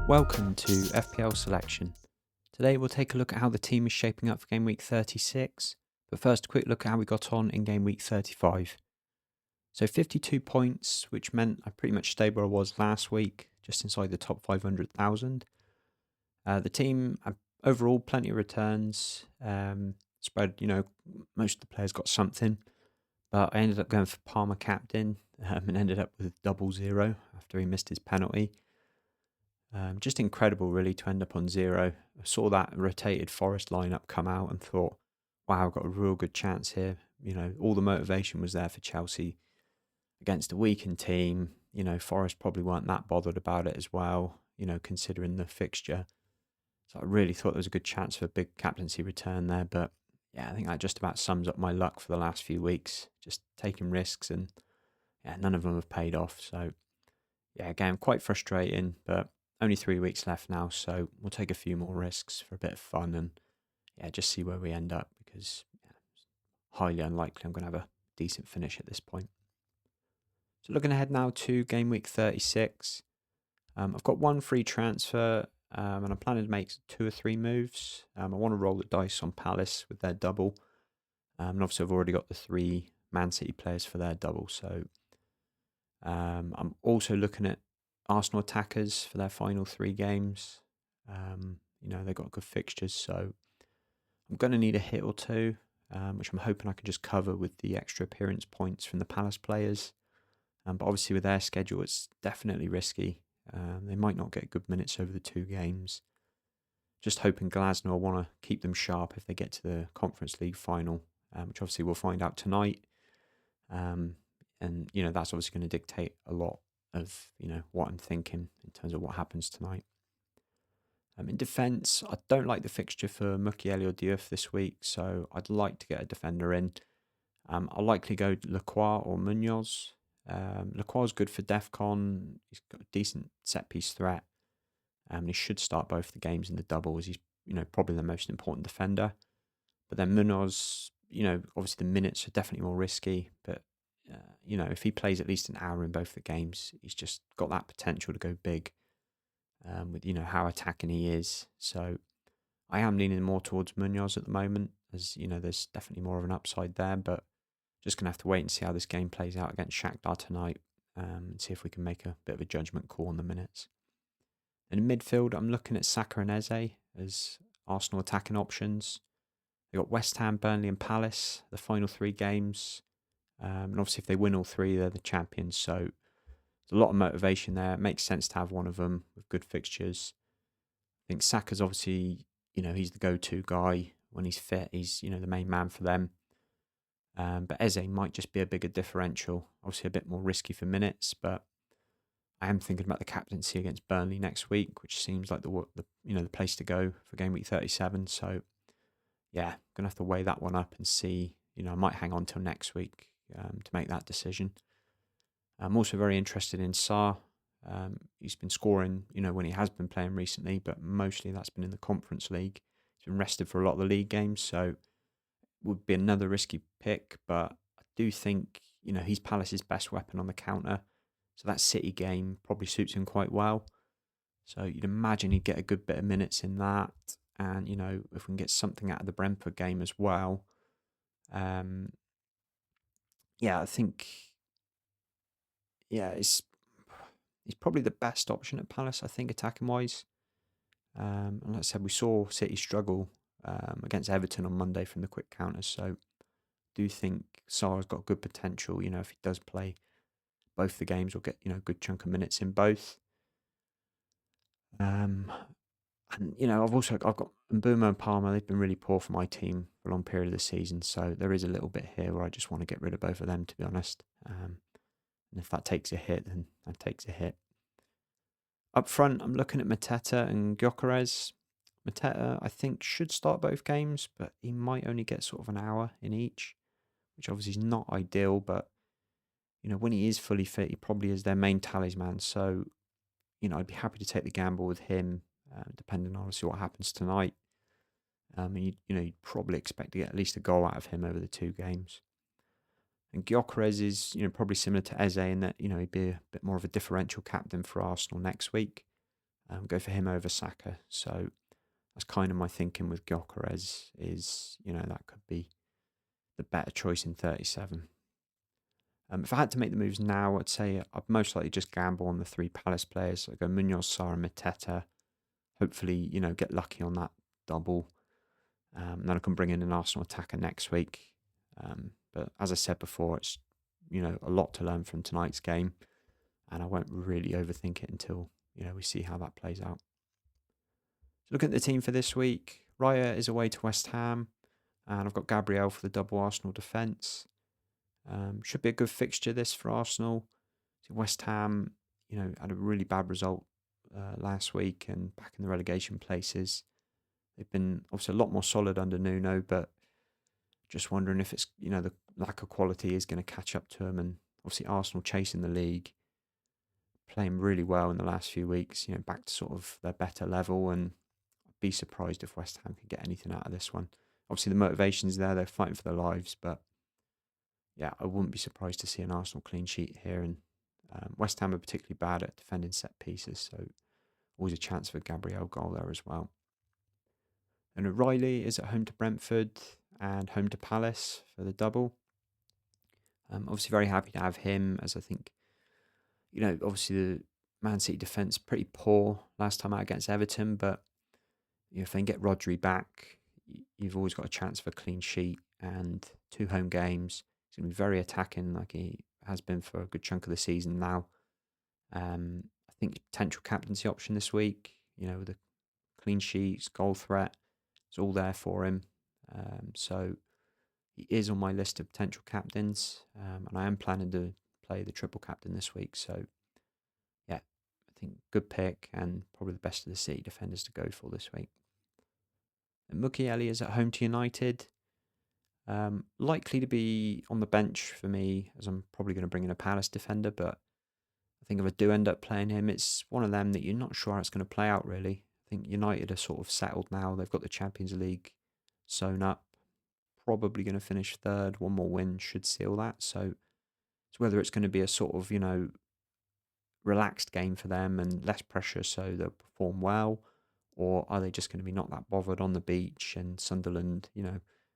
Welcome to FPL Selection. Today we'll take a look at how the team is shaping up for game week 36, but first a quick look at how we got on in game week 35. So 52 points, which meant I pretty much stayed where I was last week, just inside the top 500,000. The team, overall, plenty of returns, spread, most of the players got something, but I ended up going for Palmer captain and ended up with 0-0 after he missed his penalty. Just incredible, really, to end up on 0. I saw that rotated Forest lineup come out and thought, wow, I've got a real good chance here. All the motivation was there for Chelsea against a weakened team. Forest probably weren't that bothered about it as well, considering the fixture. So I really thought there was a good chance for a big captaincy return there. But yeah, I think that just about sums up my luck for the last few weeks. Just taking risks and none of them have paid off. So yeah, again, quite frustrating, but only 3 weeks left now, so we'll take a few more risks for a bit of fun and just see where we end up because it's highly unlikely I'm going to have a decent finish at this point. So looking ahead now to game week 36, I've got one free transfer and I'm planning to make 2 or 3 moves. I want to roll the dice on Palace with their double, and obviously I've already got the 3 Man City players for their double, so I'm also looking at Arsenal attackers for their final 3 games. They've got good fixtures, so I'm going to need a hit or 2, which I'm hoping I can just cover with the extra appearance points from the Palace players. But obviously with their schedule, it's definitely risky. They might not get good minutes over the 2 games. Just hoping Glasgow will want to keep them sharp if they get to the Conference League final, which obviously we'll find out tonight. And that's obviously going to dictate a lot of what I'm thinking in terms of what happens tonight. In defence, I don't like the fixture for Mukiele or Diouf this week, so I'd like to get a defender in. I'll likely go Lacroix or Munoz. Lacroix is good for DEFCON. He's got a decent set piece threat. He should start both the games in the double as he's probably the most important defender. But then Munoz, obviously the minutes are definitely more risky, but if he plays at least an hour in both the games, he's just got that potential to go big with, how attacking he is. So I am leaning more towards Munoz at the moment, as, there's definitely more of an upside there, but just going to have to wait and see how this game plays out against Shakhtar tonight and see if we can make a bit of a judgment call on the minutes. And in midfield, I'm looking at Saka and Eze as Arsenal attacking options. They've got West Ham, Burnley and Palace, the final 3 games. And obviously, if they win all 3, they're the champions. So there's a lot of motivation there. It makes sense to have one of them with good fixtures. I think Saka's obviously, he's the go-to guy when he's fit. He's, the main man for them. But Eze might just be a bigger differential. Obviously, a bit more risky for minutes, but I am thinking about the captaincy against Burnley next week, which seems like the place to go for game week 37. So yeah, gonna have to weigh that one up and see. I might hang on till next week to make that decision. I'm also very interested in Sarr. He's been scoring, when he has been playing recently, but mostly that's been in the Conference League. He's been rested for a lot of the league games, so would be another risky pick. But I do think, he's Palace's best weapon on the counter. So that City game probably suits him quite well. So you'd imagine he'd get a good bit of minutes in that. And, if we can get something out of the Brentford game as well. I think, he's probably the best option at Palace, I think, attacking-wise. And like I said, we saw City struggle against Everton on Monday from the quick counters. So I do think Sarr's got good potential, if he does play both the games, we'll get, a good chunk of minutes in both. And, I've got Mbeumo and Palmer. They've been really poor for my team for a long period of the season. So there is a little bit here where I just want to get rid of both of them, to be honest. And if that takes a hit, then that takes a hit. Up front, I'm looking at Mateta and Gyökeres. Mateta, I think, should start both games, but he might only get sort of an hour in each, which obviously is not ideal, but when he is fully fit, he probably is their main talisman. So, I'd be happy to take the gamble with him, depending on obviously what happens tonight. You'd probably expect to get at least a goal out of him over the 2 games. And Gyökeres is, probably similar to Eze in that, he'd be a bit more of a differential captain for Arsenal next week. Go for him over Saka. So that's kind of my thinking with Gyökeres is, that could be the better choice in 37. If I had to make the moves now, I'd say I'd most likely just gamble on the 3 Palace players. I'd go Munoz, Sarr and Mateta. Hopefully, get lucky on that double. And then I can bring in an Arsenal attacker next week. But as I said before, it's, a lot to learn from tonight's game. And I won't really overthink it until, we see how that plays out. So looking at the team for this week, Raya is away to West Ham. And I've got Gabriel for the double Arsenal defence. Should be a good fixture this for Arsenal. West Ham, had a really bad result last week and back in the relegation places. They've been obviously a lot more solid under Nuno, but just wondering if it's, the lack of quality is going to catch up to them. And obviously Arsenal chasing the league, playing really well in the last few weeks, back to sort of their better level. And I'd be surprised if West Ham could get anything out of this one. Obviously the motivation's there, they're fighting for their lives, but yeah, I wouldn't be surprised to see an Arsenal clean sheet here. And West Ham are particularly bad at defending set pieces, so always a chance for Gabriel goal there as well. And O'Reilly is at home to Brentford and home to Palace for the double. Obviously very happy to have him, as I think, obviously the Man City defence pretty poor last time out against Everton, but if they can get Rodri back, you've always got a chance for a clean sheet and 2 home games. He's going to be very attacking like he has been for a good chunk of the season now. I think potential captaincy option this week, with the clean sheets, goal threat, it's all there for him. So he is on my list of potential captains, and I am planning to play the triple captain this week. So yeah, I think good pick and probably the best of the City defenders to go for this week. And Mukiele is at home to United. Likely to be on the bench for me, as I'm probably going to bring in a Palace defender, but I think if I do end up playing him, it's one of them that you're not sure how it's going to play out, really. I think United are sort of settled now. They've got the Champions League sewn up. Probably going to finish third. One more win should seal that. So it's whether it's going to be a sort of, relaxed game for them and less pressure so they'll perform well, or are they just going to be not that bothered on the beach and Sunderland,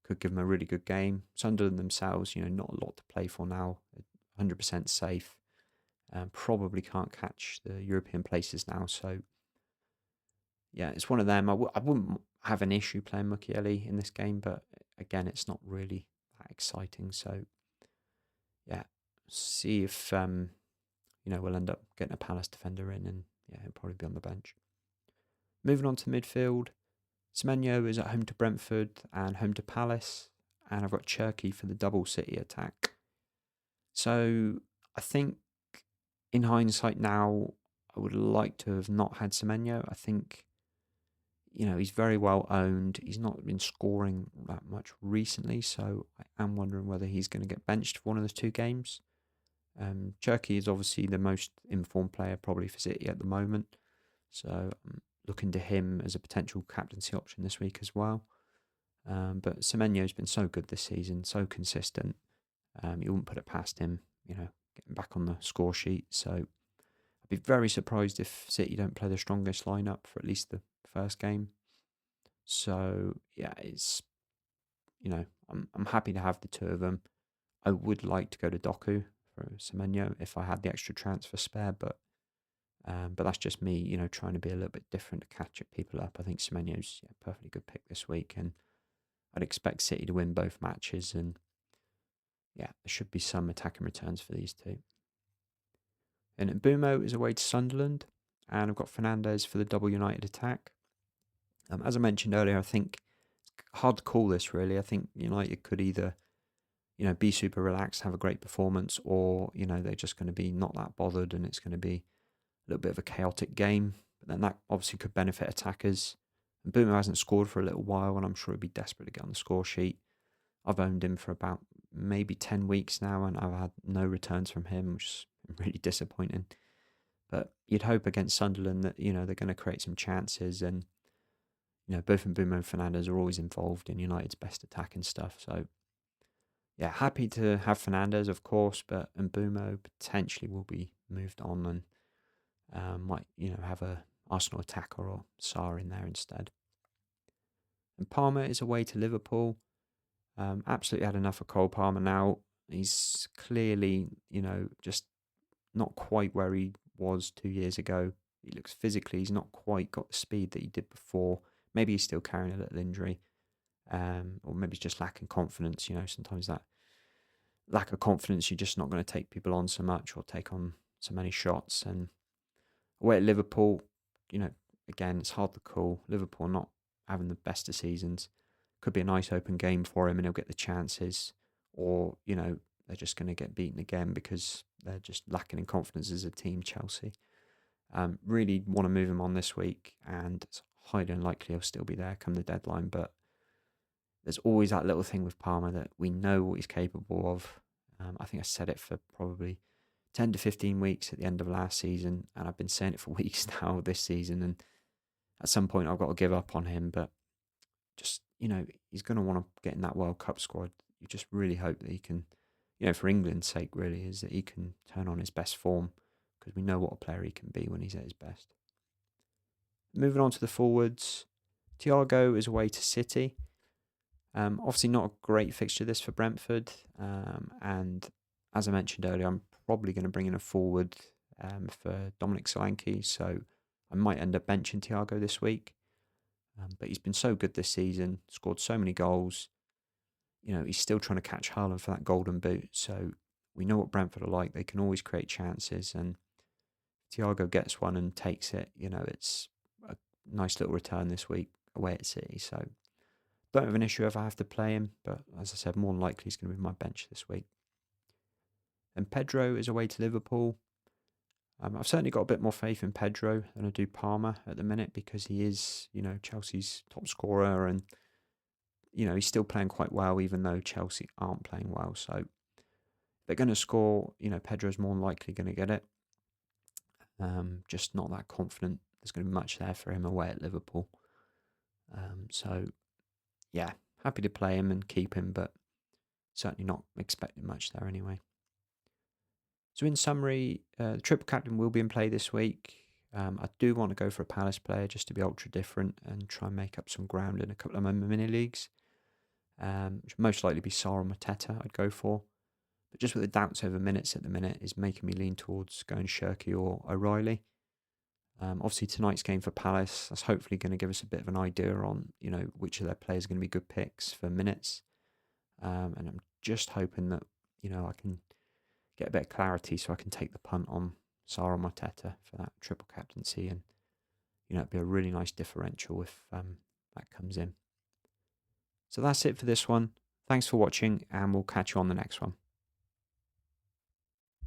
could give them a really good game. Sunderland themselves, not a lot to play for now. 100% safe. Probably can't catch the European places now. So, yeah, it's one of them. I wouldn't have an issue playing Mukiele in this game, but again, it's not really that exciting. So, yeah, see if, we'll end up getting a Palace defender in and, yeah, he'll probably be on the bench. Moving on to midfield, Semenyo is at home to Brentford and home to Palace, and I've got Cherky for the double City attack. So, I think in hindsight now, I would like to have not had Semenyo. I think, he's very well owned. He's not been scoring that much recently, so I am wondering whether he's going to get benched for one of the 2 games. Cherky is obviously the most informed player probably for City at the moment, so I'm looking to him as a potential captaincy option this week as well. But Semenyo's been so good this season, so consistent. You wouldn't put it past him, getting back on the score sheet. So I'd be very surprised if City don't play the strongest lineup for at least the first game. So yeah, it's, I'm happy to have the 2 of them. I would like to go to Doku for Semenyo if I had the extra transfer spare, but that's just me, trying to be a little bit different to catch people up. I think Semenyo's a perfectly good pick this week, and I'd expect City to win both matches, and yeah, there should be some attacking returns for these 2. And Mbumo is away to Sunderland, and I've got Fernandes for the double United attack. As I mentioned earlier, I think it's hard to call this really. I think United could either, be super relaxed, have a great performance, or, they're just going to be not that bothered and it's going to be a little bit of a chaotic game. But then that obviously could benefit attackers. And Mbumo hasn't scored for a little while, and I'm sure he'd be desperate to get on the score sheet. I've owned him for about maybe 10 weeks now, and I've had no returns from him, which is really disappointing. But you'd hope against Sunderland that, they're going to create some chances, and, both Mbumo and Fernandes are always involved in United's best attack and stuff. So, yeah, happy to have Fernandes, of course, but Mbumo potentially will be moved on and might, have a Arsenal attacker or Sarr in there instead. And Palmer is away to Liverpool. Absolutely had enough of Cole Palmer now. He's clearly, just not quite where he was 2 years ago. He looks physically, he's not quite got the speed that he did before. Maybe he's still carrying a little injury, or maybe he's just lacking confidence. Sometimes that lack of confidence, you're just not going to take people on so much or take on so many shots. And away at Liverpool, again, it's hard to call. Liverpool not having the best of seasons. Could be a nice open game for him and he'll get the chances. Or, they're just going to get beaten again because they're just lacking in confidence as a team, Chelsea. Really want to move him on this week, and it's highly unlikely he'll still be there come the deadline. But there's always that little thing with Palmer that we know what he's capable of. I think I said it for probably 10 to 15 weeks at the end of last season, and I've been saying it for weeks now this season. And at some point, I've got to give up on him. But just, he's going to want to get in that World Cup squad. You just really hope that he can, for England's sake, really, is that he can turn on his best form, because we know what a player he can be when he's at his best. Moving on to the forwards, Thiago is away to City. Obviously not a great fixture this for Brentford, and as I mentioned earlier, I'm probably going to bring in a forward for Dominic Solanke, so I might end up benching Thiago this week. But he's been so good this season, scored so many goals. He's still trying to catch Haaland for that golden boot, so we know what Brentford are like. They can always create chances, and Thiago gets one and takes it. It's a nice little return this week away at City, so don't have an issue if I have to play him, but as I said, more than likely he's going to be my bench this week. And Pedro is away to Liverpool. I've certainly got a bit more faith in Pedro than I do Palmer at the minute, because he is, Chelsea's top scorer, and he's still playing quite well, even though Chelsea aren't playing well. So if they're going to score, Pedro's more than likely going to get it. Just not that confident there's going to be much there for him away at Liverpool. So yeah, happy to play him and keep him, but certainly not expecting much there anyway. So in summary, the triple captain will be in play this week. I do want to go for a Palace player just to be ultra different and try and make up some ground in a couple of my mini leagues, which most likely be Sarr or Mateta I'd go for. But just with the doubts over minutes at the minute is making me lean towards going Shirky or O'Reilly. Obviously tonight's game for Palace, that's hopefully going to give us a bit of an idea on, which of their players are going to be good picks for minutes. And I'm just hoping that, I can get a bit of clarity so I can take the punt on Sarr or Mateta for that triple captaincy, and it'd be a really nice differential if that comes in. So that's it for this one. Thanks for watching, and we'll catch you on the next one.